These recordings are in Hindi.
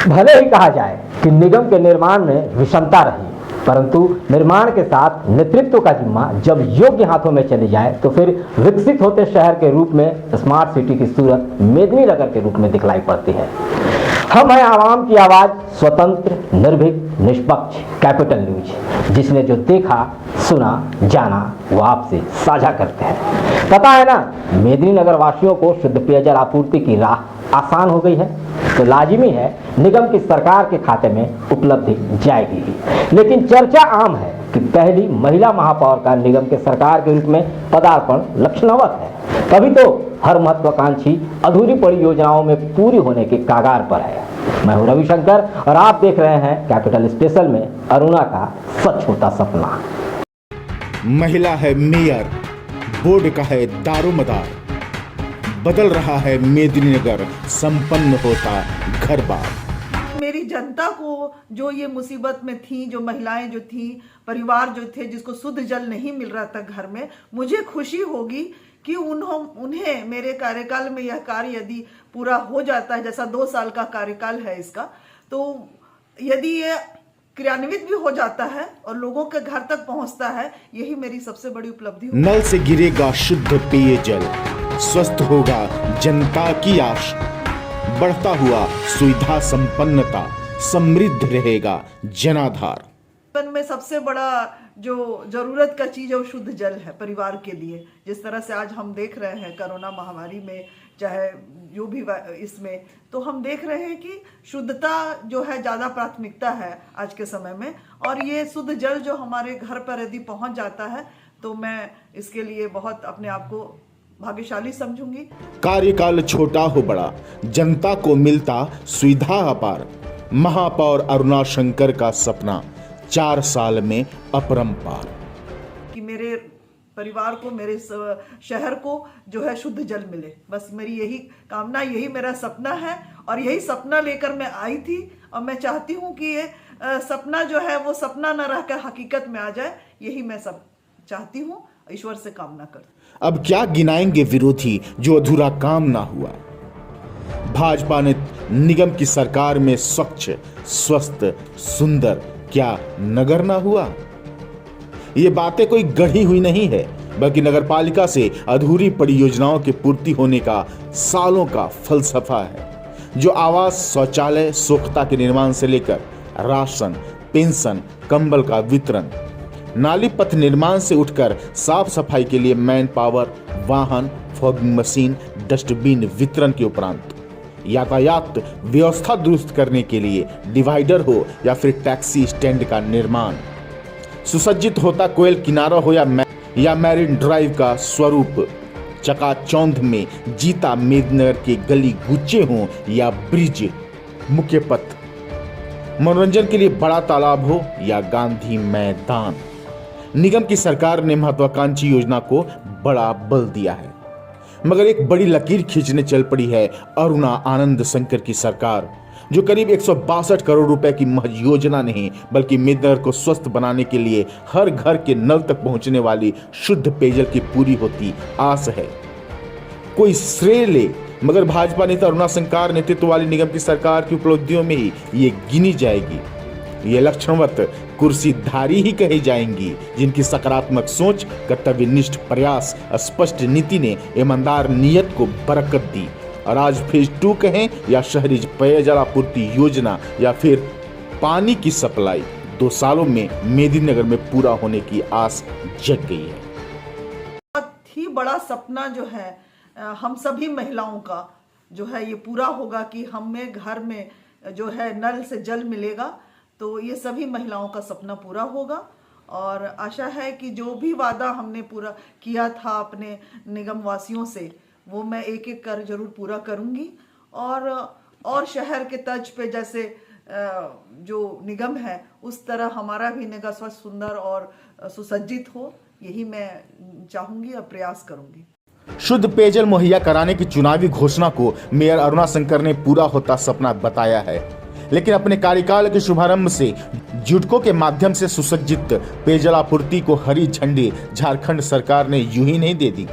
भले ही कहा जाए कि निगम के निर्माण में विषमता रही, परंतु निर्माण के साथ नेतृत्व का जिम्मा जब योग्य हाथों में चली जाए तो फिर विकसित होते शहर के रूप में स्मार्ट सिटी की सूरत मेदिनीनगर के रूप में दिखलाई पड़ती है। हम हैं आवाम की आवाज, स्वतंत्र, निर्भीक, निष्पक्ष कैपिटल न्यूज, जिसने जो देखा, सुना, जाना वो आपसे साझा करते हैं। पता है ना, मेदिनीनगर वासियों को शुद्ध पेयजल आपूर्ति की राह आसान हो गई है, तो लाजिमी है निगम की सरकार के खाते में उपलब्धि जाएगी ही। लेकिन चर्चा आम है कि पहली महिला महापौर का निगम के सरकार के रूप में पदार्पण लक्षणवत है, तभी तो हर महत्वाकांक्षी अधूरी पड़ी योजनाओं में पूरी होने के कागार पर है। मैं हूं रविशंकर और आप देख रहे हैं कैपिटल स्पेशल में अरुणा का सच होता सपना। महिला है मेयर, बोर्ड का है दारोमदार, बदल रहा है मेदिनीनगर, संपन्न होता घर बार। मेरी जनता को जो ये मुसीबत में थी, जो महिलाएं जो थी, परिवार जो थे जिसको शुद्ध जल नहीं मिल रहा था घर में, मुझे खुशी होगी कि उन्हें मेरे कार्यकाल में यह कार्य यदि पूरा हो जाता है, जैसा 2 साल का कार्यकाल है इसका, तो यदि ये क्रियान्वित भी हो जाता है और लोगों के घर तक पहुंचता है, यही मेरी सबसे बड़ी उपलब्धि होगी। नल से गिरेगा शुद्ध पेयजल, स्वस्थ होगा जनता की आश, बढ़ता हुआ सुविधा संपन्नता, समृद्ध रहेगा जनाधार। जीवन में सबसे बड़ा जो जरूरत का चीज है वो शुद्ध जल है परिवार के लिए। जिस तरह से आज हम देख रहे हैं कोरोना महामारी में, चाहे जो भी इसमें, तो हम देख रहे हैं कि शुद्धता जो है ज़्यादा प्राथमिकता है आज के समय में, और ये शुद्ध जल जो हमारे घर पर यदि पहुंच जाता है तो मैं इसके लिए बहुत अपने आप को भाग्यशाली समझूंगी। कार्यकाल छोटा हो बड़ा, जनता को मिलता सुविधा अपार, महापौर अरुणा शंकर का सपना 4 साल में अपरंपार। कि मेरे परिवार को, मेरे शहर को जो है शुद्ध जल मिले, बस मेरी यही कामना, यही मेरा सपना है और यही सपना लेकर मैं आई थी। और मैं चाहती हूँ कि ये सपना जो है वो सपना न रहकर हकीकत में आ जाए, यही मैं सब चाहती हूँ, ईश्वर से कामना करती। अब क्या गिनाएंगे विरोधी जो अधूरा काम ना हुआ। भाजपा ने निगम की सरकार में स्वच्छ, स्वस्थ, सुंदर क्या नगर ना हुआ। ये बातें कोई गढ़ी हुई नहीं है, बल्कि नगरपालिका से अधूरी पड़ी योजनाओं की पूर्ति होने का सालों का फलसफा है, जो आवास, शौचालय, स्वच्छता के निर्माण से लेकर राशन, पेंशन, कंबल का वितरण, नाली पथ निर्माण से उठकर साफ सफाई के लिए मैन पावर, वाहन, फॉगिंग मशीन, डस्टबिन वितरण के उपरांत यातायात व्यवस्था दुरुस्त करने के लिए डिवाइडर हो या फिर टैक्सी स्टैंड का निर्माण, सुसज्जित होता कोयल किनारा हो या मैरिन ड्राइव का स्वरूप, चकाचौंध में जीता मेदिनीनगर के गली गुच्चे हों या ब्रिज, मुख्य पथ, मनोरंजन के लिए बड़ा तालाब हो या गांधी मैदान। निगम की सरकार ने महत्वाकांक्षी योजना को बड़ा बल दिया है, मगर एक बड़ी लकीर खींचने चल पड़ी है अरुणा आनंद शंकर की सरकार, जो करीब 162 करोड़ रुपए की महज योजना नहीं, बल्कि मेदिनीनगर को स्वस्थ बनाने के लिए हर घर के नल तक पहुंचने वाली शुद्ध पेयजल की पूरी होती आस है। कोई श्रेय ले, मगर भाजपा नेता अरुणा शंकर नेतृत्व वाली निगम की सरकार की उपलब्धियों में ही ये गिनी जाएगी। ये लक्षणवत कुर्सीधारी ही कही जाएंगी, जिनकी सकारात्मक सोच, कर्तव्यनिष्ठ प्रयास, स्पष्ट नीति ने ईमानदार नियत को बरकत दी। और आज फेज 2 कहें या शहरी पेयजल आपूर्ति योजना या फिर पानी की सप्लाई, 2 सालों में मेदिनीनगर में पूरा होने की आस जग गई है। बहुत ही बड़ा सपना जो है हम सभी महिलाओं का जो है ये पूरा होगा कि हमें घर में जो है नल से जल मिलेगा, तो ये सभी महिलाओं का सपना पूरा होगा। और आशा है कि जो भी वादा हमने पूरा किया था अपने निगम वासियों से, वो मैं एक एक कर जरूर पूरा करूंगी। और शहर के तर्ज पे जैसे जो निगम है उस तरह हमारा भी निगम स्वच्छ, सुंदर और सुसज्जित हो, यही मैं चाहूंगी और प्रयास करूंगी। शुद्ध पेयजल मुहैया कराने की चुनावी घोषणा को मेयर अरुणा शंकर ने पूरा होता सपना बताया है, लेकिन अपने कार्यकाल के शुभारंभ से जुटको के माध्यम से सुसज्जित पेयजल आपूर्ति को हरी झंडी झारखंड सरकार ने यूं ही नहीं दे दी।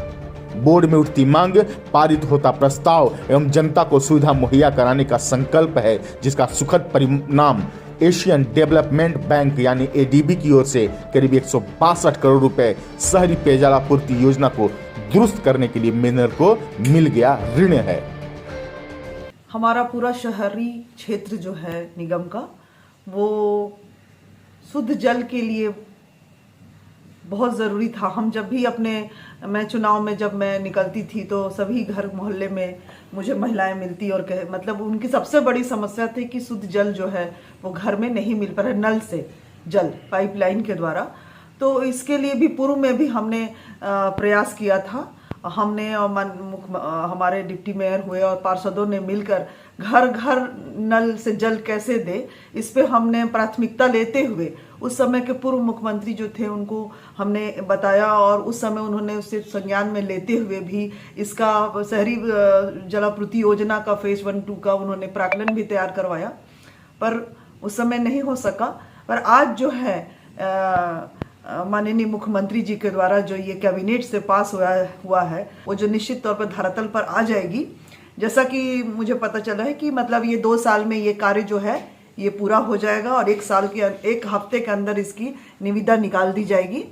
बोर्ड में उठती मांग, पारित होता प्रस्ताव एवं जनता को सुविधा मुहैया कराने का संकल्प है, जिसका सुखद परिणाम एशियन डेवलपमेंट बैंक यानी एडीबी की ओर से करीब 162 करोड़ रुपए शहरी पेयजल आपूर्ति योजना को दुरुस्त करने के लिए मेनर को मिल गया ऋण है। हमारा पूरा शहरी क्षेत्र जो है निगम का, वो शुद्ध जल के लिए बहुत ज़रूरी था। हम जब भी मैं चुनाव में जब मैं निकलती थी तो सभी घर मोहल्ले में मुझे महिलाएं मिलती और मतलब उनकी सबसे बड़ी समस्या थी कि शुद्ध जल जो है वो घर में नहीं मिल पा रहा, नल से जल पाइपलाइन के द्वारा। तो इसके लिए भी पूर्व में भी हमने प्रयास किया था। हमने और हमारे डिप्टी मेयर हुए और पार्षदों ने मिलकर घर घर नल से जल कैसे दे, इस पे हमने प्राथमिकता लेते हुए उस समय के पूर्व मुख्यमंत्री जो थे उनको हमने बताया और उस समय उन्होंने उसे संज्ञान में लेते हुए भी इसका शहरी जलापूर्ति योजना का फेज 1-2 का उन्होंने प्राक्कलन भी तैयार करवाया, पर उस समय नहीं हो सका। पर आज जो है माननीय मुख्यमंत्री जी के द्वारा जो ये कैबिनेट से पास हुआ है, वो जो निश्चित तौर पर धरातल पर आ जाएगी। जैसा कि मुझे पता चला है कि मतलब ये 2 साल में ये कार्य जो है ये पूरा हो जाएगा और 1 हफ्ते के अंदर इसकी निविदा निकाल दी जाएगी।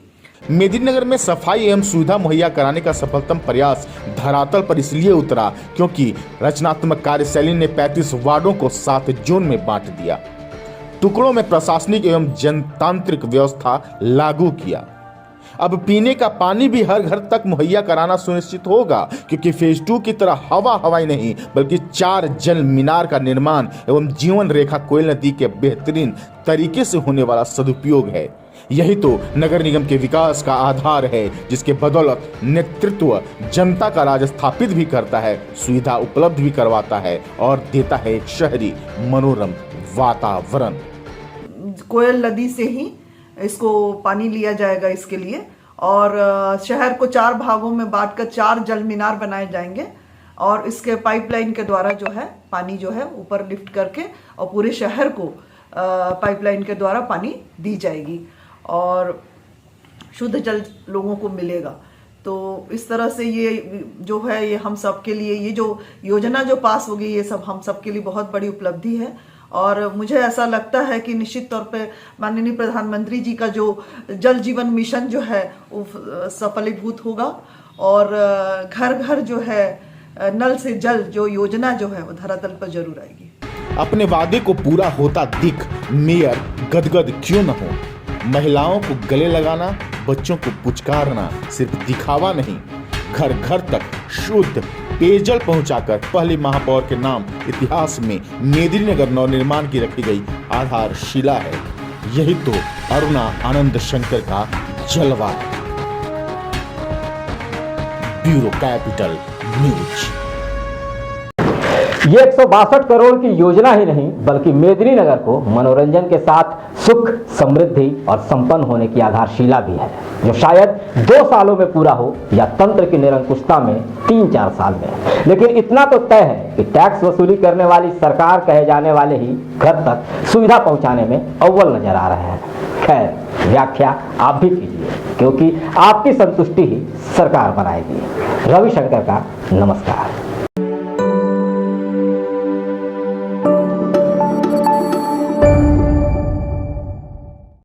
मेदिनीनगर में सफाई एवं सुविधा मुहैया कराने का सफलतम प्रयास धरातल पर इसलिए उतरा क्योंकि रचनात्मक कार्यशैली ने 35 वार्डों को 7 जोन में बांट दिया, टुकड़ों में प्रशासनिक एवं जनतांत्रिक व्यवस्था लागू किया। अब पीने का पानी भी हर घर तक मुहैया कराना सुनिश्चित होगा, क्योंकि फेज 2 की तरह हवाई नहीं बल्कि 4 जल मीनार का निर्माण एवं जीवन रेखा कोयल नदी के बेहतरीन तरीके से होने वाला सदुपयोग है। यही तो नगर निगम के विकास का आधार है, जिसके बदौलत नेतृत्व जनता का राज स्थापित भी करता है, सुविधा उपलब्ध भी करवाता है और देता है एक शहरी मनोरम वातावरण। कोयल नदी से ही इसको पानी लिया जाएगा इसके लिए, और शहर को 4 भागों में बांटकर 4 जल मीनार बनाए जाएंगे और इसके पाइपलाइन के द्वारा जो है पानी जो है ऊपर लिफ्ट करके और पूरे शहर को पाइपलाइन के द्वारा पानी दी जाएगी और शुद्ध जल लोगों को मिलेगा। तो इस तरह से ये जो है ये हम सब के लिए, ये जो योजना जो पास होगी, ये सब हम सब के लिए बहुत बड़ी उपलब्धि है। और मुझे ऐसा लगता है कि निश्चित तौर पे माननीय प्रधानमंत्री जी का जो जल जीवन मिशन जो है वो सफलीभूत होगा और घर घर जो है नल से जल जो योजना जो है वो धरातल पर जरूर आएगी। अपने वादे को पूरा होता दिख मेयर गदगद क्यों न हो। महिलाओं को गले लगाना, बच्चों को पुचकारना सिर्फ दिखावा नहीं, घर घर तक शुद्ध पेयजल पहुंचाकर पहले महापौर के नाम इतिहास में मेदिनीनगर नवनिर्माण की रखी गई आधारशिला है। यही तो अरुणा आनंद शंकर का जलवा है। Bureau capital news. ये 162 करोड़ की योजना ही नहीं बल्कि मेदिनीनगर को मनोरंजन के साथ सुख, समृद्धि और संपन्न होने की आधारशिला भी है, जो शायद 2 सालों में पूरा हो या तंत्र की निरंकुशता में 3-4 साल में। लेकिन इतना तो तय है कि टैक्स वसूली करने वाली सरकार कहे जाने वाले ही घर तक सुविधा पहुंचाने में अव्वल नजर आ रहे हैं। खैर, व्याख्या आप भी कीजिए, क्योंकि आपकी संतुष्टि ही सरकार बनाएगी। रविशंकर का नमस्कार।